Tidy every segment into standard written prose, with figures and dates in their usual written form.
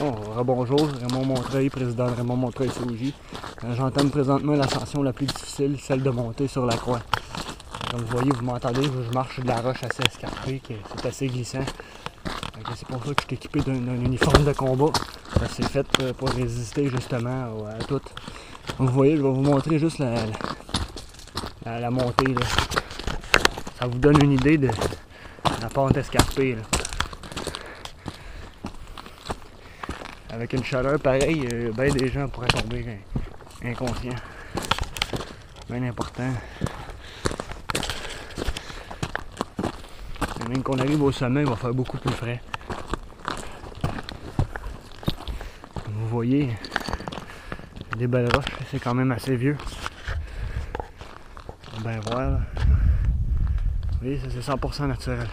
Bon, rebonjour, Raymond Montreuil, président de Raymond Montreuil COJ. J'entame présentement l'ascension la plus difficile, celle de monter sur la croix. Comme vous voyez, vous m'entendez, je marche sur de la roche assez escarpée, c'est assez glissant. C'est pour ça que je suis équipé d'un uniforme de combat. C'est fait pour résister justement à tout. Donc vous voyez, je vais vous montrer juste la montée. Là. Ça vous donne une idée de la pente escarpée. Là. Avec une chaleur pareille, bien des gens pourraient tomber inconscients. Bien important. Et même qu'on arrive au sommet, il va faire beaucoup plus frais. Comme vous voyez, des belles roches, c'est quand même assez vieux. Ben voilà. Vous voyez, ça c'est 100% naturel.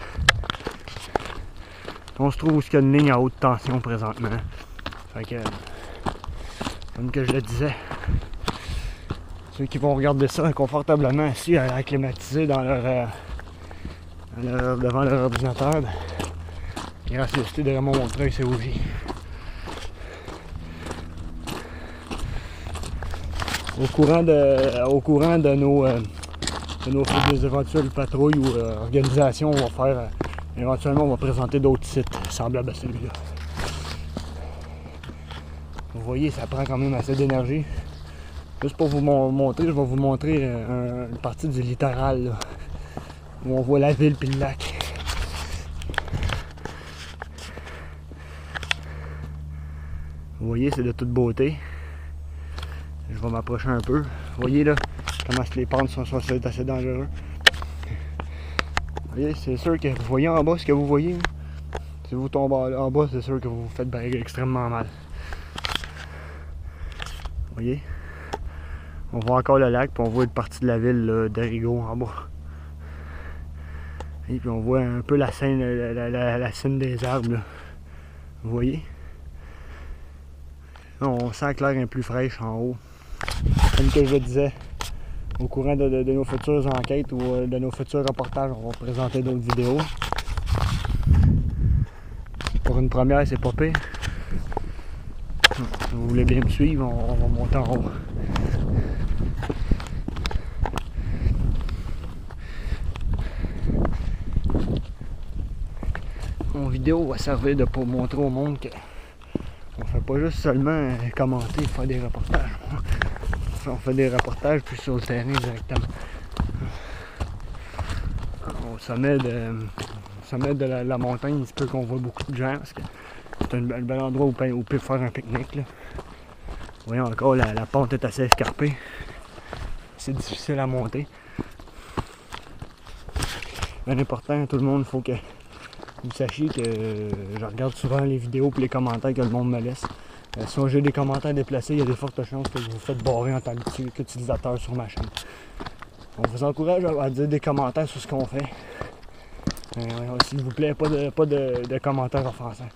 On se trouve où il y a une ligne à haute tension présentement. Fait que, comme que je le disais, ceux qui vont regarder ça confortablement assis, acclimatisés devant leur ordinateur, gracieuseté de Raymond Montreuil COJ. Au courant de nos éventuelles patrouilles ou organisations, on va faire éventuellement on va présenter d'autres sites semblables à celui-là. Vous voyez, ça prend quand même assez d'énergie. Juste pour vous montrer, je vais vous montrer une partie du littoral là, où on voit la ville puis le lac. Vous voyez, c'est de toute beauté. Je vais m'approcher un peu. Vous voyez là, comment les pentes sont assez dangereux. Vous voyez, c'est sûr que vous voyez en bas ce que vous voyez. Si vous tombez en bas, c'est sûr que vous vous faites extrêmement mal. Vous voyez? On voit encore le lac, puis on voit une partie de la ville d'Arigo en bas. Et puis on voit un peu la scène des arbres. Là. Vous voyez? Là, on sent que l'air est plus fraîche en haut. Comme que je le disais, au courant de nos futures enquêtes ou de nos futurs reportages, on va présenter d'autres vidéos. Pour une première, c'est pas pire. Si vous voulez bien me suivre, on va monter en haut. Mon vidéo va servir pour montrer au monde que on fait pas juste seulement commenter et faire des reportages. On fait des reportages puis sur le terrain directement. Au sommet de la montagne, il se peut qu'on voit beaucoup de gens parce que c'est un bel endroit où on peut faire un pique-nique. Là. Vous voyez encore, la pente est assez escarpée. C'est difficile à monter. Bien important, tout le monde, il faut que vous sachiez que je regarde souvent les vidéos et les commentaires que le monde me laisse. Si j'ai des commentaires déplacés, il y a des fortes chances que vous vous faites barrer en tant qu'utilisateur sur ma chaîne. On vous encourage à dire des commentaires sur ce qu'on fait. S'il vous plaît, pas de commentaires offensants.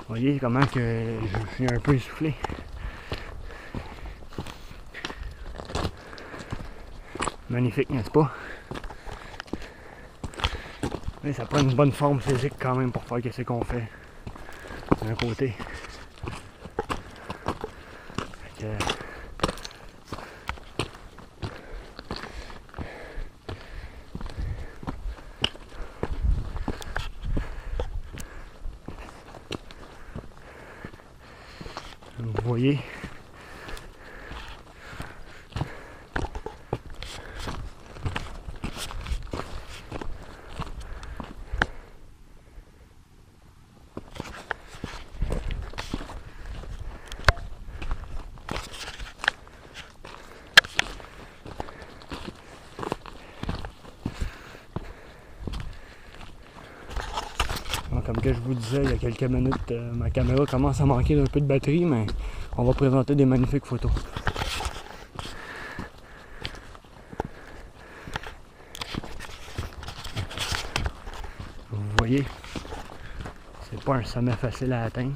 Vous voyez comment que je suis un peu essoufflé. Magnifique, n'est-ce pas? Mais ça prend une bonne forme physique quand même pour faire ce qu'on fait. D'un côté. Vous voyez. Comme que je vous disais il y a quelques minutes, ma caméra commence à manquer d'un peu de batterie, mais on va présenter des magnifiques photos. Vous voyez, c'est pas un sommet facile à atteindre.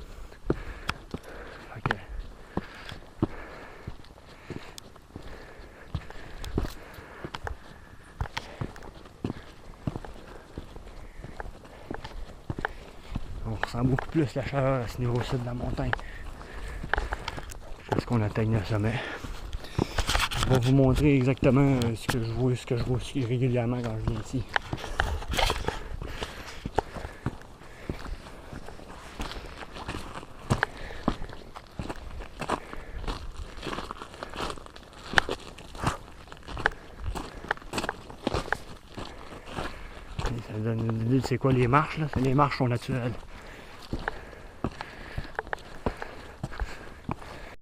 ressent beaucoup plus la chaleur à ce niveau-ci de la montagne. Jusqu'à ce qu'on atteigne le sommet. Je vais vous montrer exactement ce que je vois aussi régulièrement quand je viens ici. Ça donne une idée de c'est quoi les marches, là. Les marches sont naturelles.